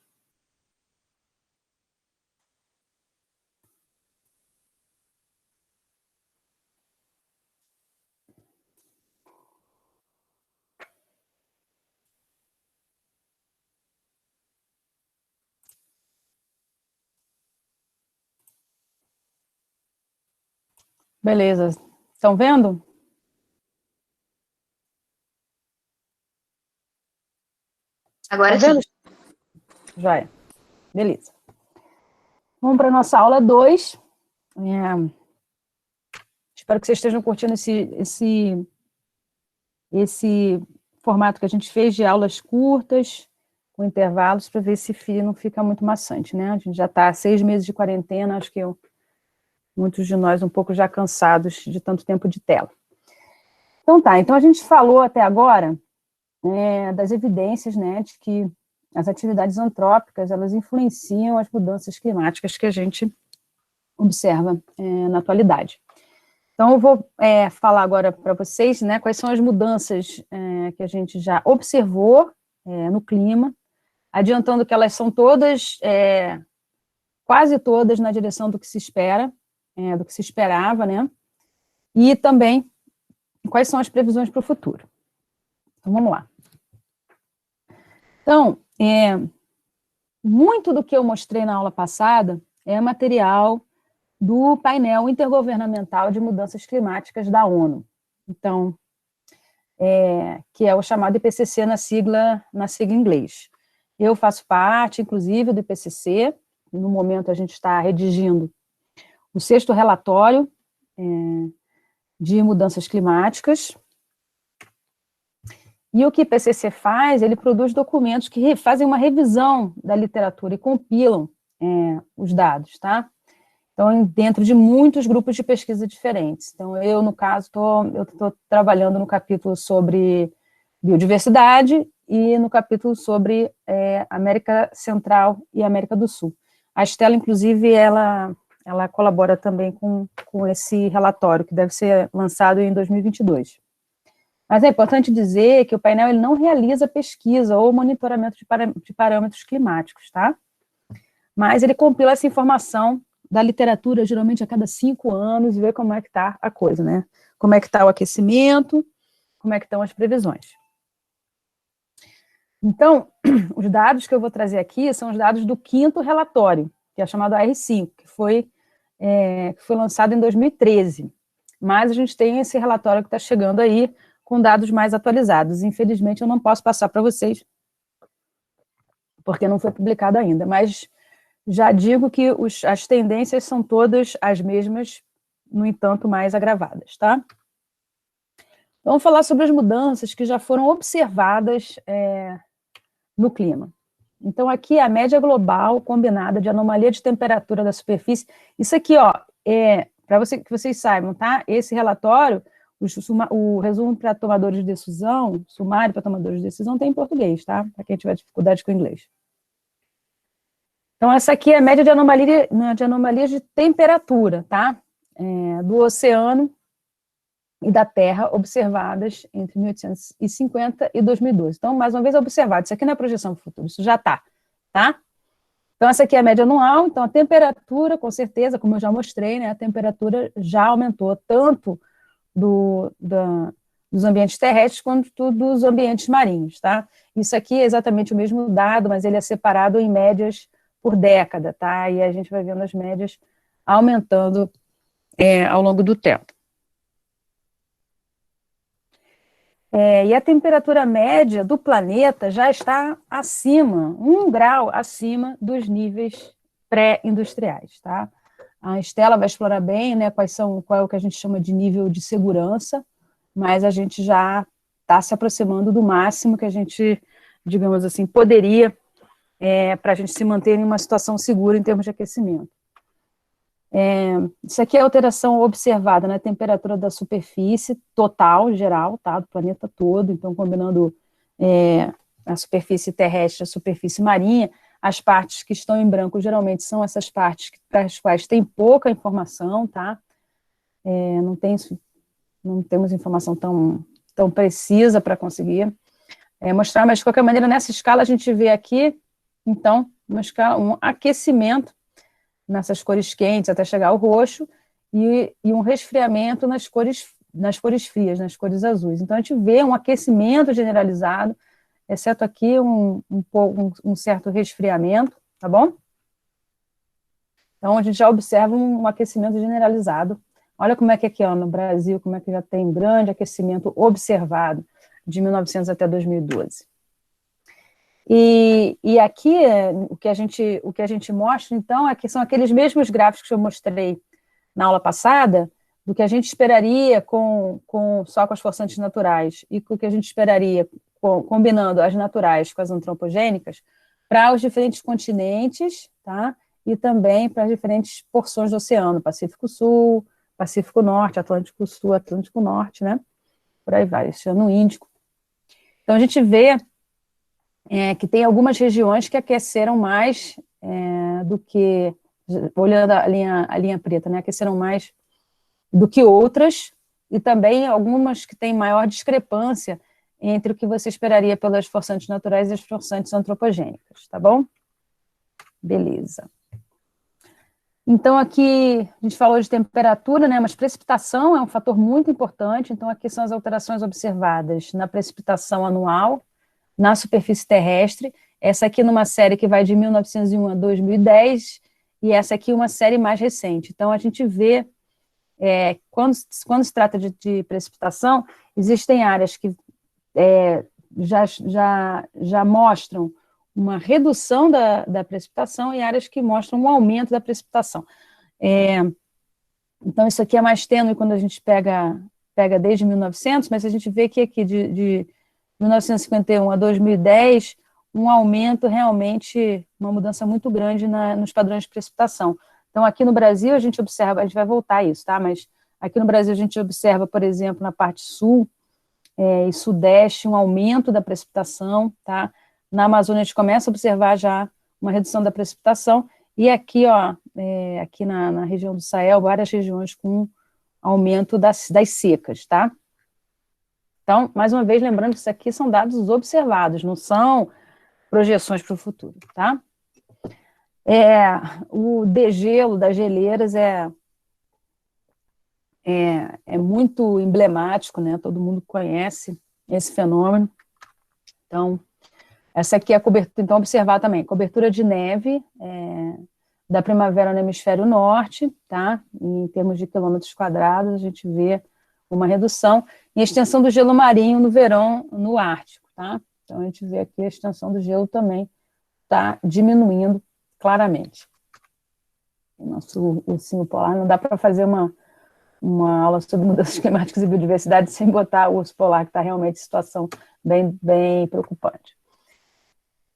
Beleza. Estão vendo? Agora sim. Joia. Beleza. Vamos para a nossa aula 2. Espero que vocês estejam curtindo esse formato que a gente fez de aulas curtas, com intervalos, para ver se não fica muito maçante, né? A gente já está há 6 meses de quarentena, acho que muitos de nós um pouco já cansados de tanto tempo de tela. Então tá, então a gente falou até agora das evidências, né, de que as atividades antrópicas, elas influenciam as mudanças climáticas que a gente observa na atualidade. Então eu vou falar agora para vocês, né, quais são as mudanças que a gente já observou no clima, adiantando que elas são todas, quase todas na direção do que se espera, do que se esperava, né? E também quais são as previsões para o futuro. Então, vamos lá. Então, muito do que eu mostrei na aula passada é material do painel intergovernamental de mudanças climáticas da ONU. Então, que é o chamado IPCC na sigla em inglês. Eu faço parte, inclusive, do IPCC. No momento, a gente está redigindo o 6º relatório de mudanças climáticas. E o que o IPCC faz, ele produz documentos que fazem uma revisão da literatura e compilam os dados, tá? Então, dentro de muitos grupos de pesquisa diferentes. Então, eu, no caso, estou trabalhando no capítulo sobre biodiversidade e no capítulo sobre América Central e América do Sul. A Estela, inclusive, ela colabora também com esse relatório, que deve ser lançado em 2022. Mas é importante dizer que o painel ele não realiza pesquisa ou monitoramento de parâmetros climáticos, tá? Mas ele compila essa informação da literatura, geralmente a cada 5 anos, e vê como é que está a coisa, né? Como é que está o aquecimento, como é que estão as previsões. Então, os dados que eu vou trazer aqui são os dados do 5º relatório, que é chamado AR5, que foi lançado em 2013. Mas a gente tem esse relatório que está chegando aí, com dados mais atualizados. Infelizmente, eu não posso passar para vocês, porque não foi publicado ainda, mas já digo que as tendências são todas as mesmas, no entanto, mais agravadas, tá? Vamos falar sobre as mudanças que já foram observadas no clima. Então, aqui a média global combinada de anomalia de temperatura da superfície. Isso aqui, ó, para que vocês saibam, tá? Esse relatório, o resumo para tomadores de decisão, sumário para tomadores de decisão, tem em português, tá? Para quem tiver dificuldade com o inglês. Então, essa aqui é a média de anomalias de temperatura, tá? Do oceano e da Terra, observadas entre 1850 e 2012. Então, mais uma vez, observado. Isso aqui não é projeção para o futuro, isso já está, tá? Então, essa aqui é a média anual. Então, a temperatura, com certeza, como eu já mostrei, né? A temperatura já aumentou, tanto dos ambientes terrestres quanto dos ambientes marinhos, tá? Isso aqui é exatamente o mesmo dado, mas ele é separado em médias por década, tá? E a gente vai vendo as médias aumentando ao longo do tempo. E a temperatura média do planeta já está acima, 1 grau acima dos níveis pré-industriais, tá? A Estela vai explorar bem, né, qual é o que a gente chama de nível de segurança, mas a gente já está se aproximando do máximo que a gente, digamos assim, poderia para a gente se manter em uma situação segura em termos de aquecimento. Isso aqui é a alteração observada na temperatura da superfície total, geral, tá, do planeta todo, então combinando a superfície terrestre e a superfície marinha. As partes que estão em branco geralmente são essas partes para as quais tem pouca informação, tá? Não temos informação tão precisa para conseguir mostrar, mas de qualquer maneira, nessa escala a gente vê aqui, então, um aquecimento nessas cores quentes até chegar ao roxo e um resfriamento nas cores frias, nas cores azuis. Então, a gente vê um aquecimento generalizado, exceto aqui um certo resfriamento, tá bom? Então, a gente já observa um aquecimento generalizado. Olha como é que aqui, ó, no Brasil, como é que já tem grande aquecimento observado de 1900 até 2012. E aqui, o que a gente mostra, então, aqui são aqueles mesmos gráficos que eu mostrei na aula passada, do que a gente esperaria só com as forçantes naturais, e com o que a gente esperaria combinando as naturais com as antropogênicas, para os diferentes continentes, tá? E também para as diferentes porções do oceano, Pacífico Sul, Pacífico Norte, Atlântico Sul, Atlântico Norte, né? Por aí vai, Oceano Índico. Então, a gente vê que tem algumas regiões que aqueceram mais do que, olhando a linha preta, né, aqueceram mais do que outras, e também algumas que têm maior discrepância entre o que você esperaria pelas forçantes naturais e as forçantes antropogênicas, tá bom? Beleza. Então, aqui a gente falou de temperatura, né, mas precipitação é um fator muito importante, então aqui são as alterações observadas na precipitação anual, na superfície terrestre, essa aqui numa série que vai de 1901 a 2010, e essa aqui é uma série mais recente. Então, a gente vê, quando se trata de precipitação, existem áreas que já mostram uma redução da precipitação e áreas que mostram um aumento da precipitação. Então, isso aqui é mais tênue quando a gente pega desde 1900, mas a gente vê que aqui de 1951 a 2010, um aumento realmente, uma mudança muito grande nos padrões de precipitação. Então, aqui no Brasil, a gente observa, a gente vai voltar a isso, tá? Mas aqui no Brasil, a gente observa, por exemplo, na parte sul e sudeste, um aumento da precipitação, tá? Na Amazônia, a gente começa a observar já uma redução da precipitação, e aqui, aqui na região do Sahel, várias regiões com aumento das secas, tá? Então, mais uma vez, lembrando que isso aqui são dados observados, não são projeções para o futuro, tá? O degelo das geleiras é muito emblemático, né? Todo mundo conhece esse fenômeno. Então, essa aqui é a cobertura, então, observar também, cobertura de neve da primavera no hemisfério norte, tá? Em termos de quilômetros quadrados, a gente vê uma redução, e a extensão do gelo marinho no verão no Ártico, tá? Então, a gente vê aqui a extensão do gelo também está diminuindo claramente. O nosso ursinho polar, não dá para fazer uma aula sobre mudanças climáticas e biodiversidade sem botar o urso polar, que está realmente em situação bem preocupante.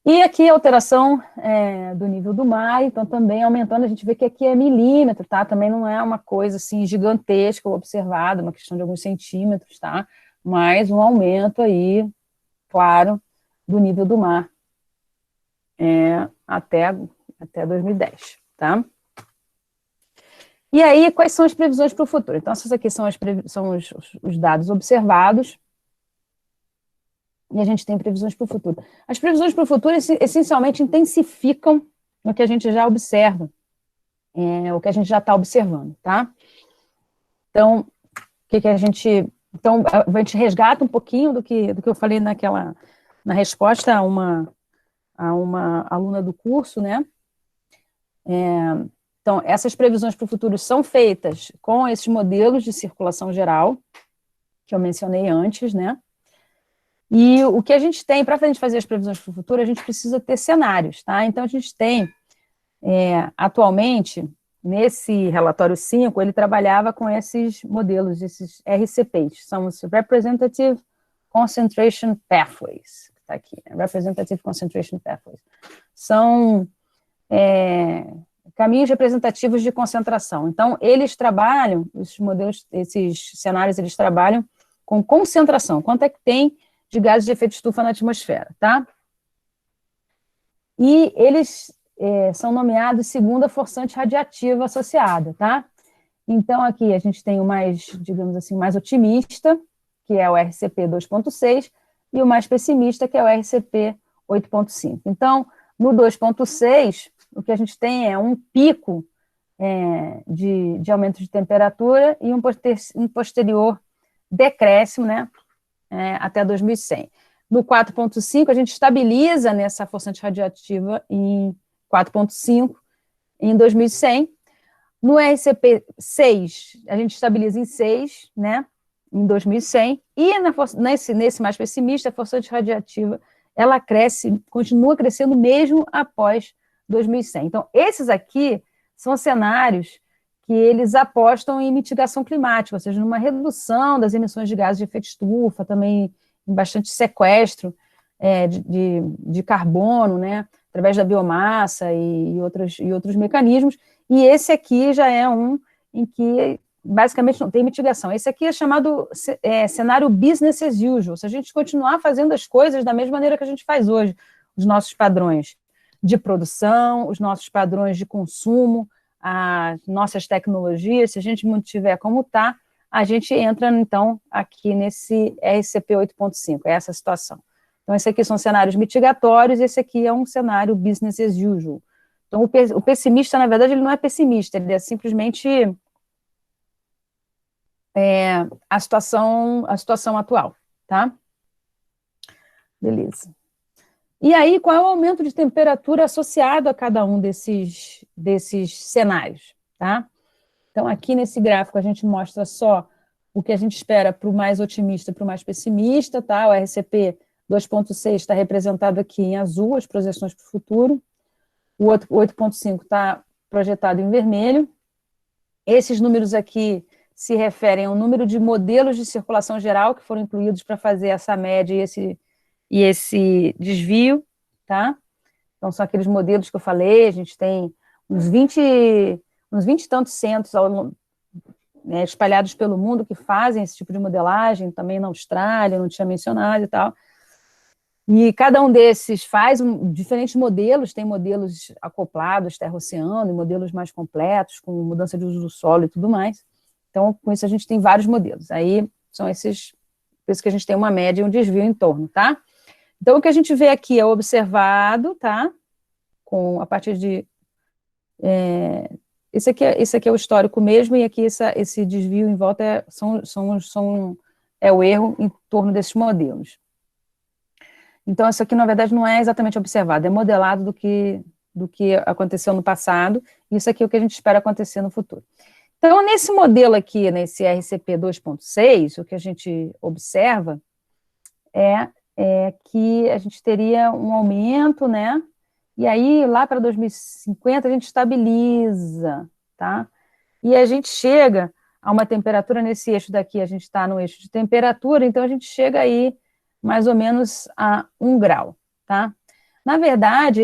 E aqui a alteração do nível do mar, então também aumentando, a gente vê que aqui é milímetro, tá? Também não é uma coisa assim gigantesca observada, uma questão de alguns centímetros, tá? Mas um aumento aí, claro, do nível do mar até 2010, tá? E aí, quais são as previsões para o futuro? Então, essas aqui são os dados observados, e a gente tem previsões para o futuro. As previsões para o futuro, essencialmente, intensificam o que a gente já observa, o que a gente já está observando, tá? Então, a gente resgata um pouquinho do que eu falei na resposta a uma aluna do curso, né? Então, essas previsões para o futuro são feitas com esses modelos de circulação geral, que eu mencionei antes, né? E o que a gente tem, para a gente fazer as previsões para o futuro, a gente precisa ter cenários, tá? Então, a gente tem, atualmente, nesse relatório 5, ele trabalhava com esses modelos, esses RCPs, são os Representative Concentration Pathways, que está aqui, né? Representative Concentration Pathways. São caminhos representativos de concentração. Então, eles trabalham, esses modelos, esses cenários, eles trabalham com concentração. Quanto é que tem de gases de efeito estufa na atmosfera, tá? E eles são nomeados segundo a forçante radiativa associada, tá? Então, aqui a gente tem o mais, digamos assim, mais otimista, que é o RCP 2.6, e o mais pessimista, que é o RCP 8.5. Então, no 2.6, o que a gente tem é um pico de aumento de temperatura e um posterior decréscimo, né, até 2100. No 4.5, a gente estabiliza nessa forçante radiativa em 4.5 em 2100. No RCP 6, a gente estabiliza em 6, né, em 2100. E nesse mais pessimista, a forçante radiativa, ela continua crescendo mesmo após 2100. Então, esses aqui são cenários que eles apostam em mitigação climática, ou seja, numa redução das emissões de gases de efeito estufa, também em bastante sequestro de carbono, né, através da biomassa e outros mecanismos, e esse aqui já é um em que basicamente não tem mitigação. Esse aqui é chamado cenário business as usual, se a gente continuar fazendo as coisas da mesma maneira que a gente faz hoje, os nossos padrões de produção, os nossos padrões de consumo, as nossas tecnologias, se a gente mantiver como está, a gente entra, então, aqui nesse RCP 8.5, é essa a situação. Então, esse aqui são cenários mitigatórios, esse aqui é um cenário business as usual. Então, o pessimista, na verdade, ele não é pessimista, ele é simplesmente a situação atual, tá? Beleza. E aí, qual é o aumento de temperatura associado a cada um desses cenários, tá? Então, aqui nesse gráfico, a gente mostra só o que a gente espera para o mais otimista e para o mais pessimista, tá? O RCP 2.6 está representado aqui em azul, as projeções para o futuro. O 8.5 está projetado em vermelho. Esses números aqui se referem ao número de modelos de circulação geral que foram incluídos para fazer essa média e esse desvio, tá? Então, são aqueles modelos que eu falei, a gente tem uns 20 e tantos centros né, espalhados pelo mundo que fazem esse tipo de modelagem, também na Austrália, não tinha mencionado e tal. E cada um desses faz diferentes modelos, tem modelos acoplados, terra-oceano, e modelos mais completos, com mudança de uso do solo e tudo mais. Então, com isso, a gente tem vários modelos. Aí, são esses, por isso que a gente tem uma média e um desvio em torno, tá? Então, o que a gente vê aqui é observado, tá? A partir de... Esse aqui é o histórico mesmo, e aqui esse desvio em volta é o erro em torno desses modelos. Então, isso aqui, na verdade, não é exatamente observado, é modelado do que aconteceu no passado, e isso aqui é o que a gente espera acontecer no futuro. Então, nesse modelo aqui, nesse RCP 2.6, o que a gente observa é que a gente teria um aumento, né? E aí, lá para 2050, a gente estabiliza, tá? E a gente chega a uma temperatura nesse eixo daqui, a gente está no eixo de temperatura, então a gente chega aí mais ou menos a 1 grau, tá? Na verdade,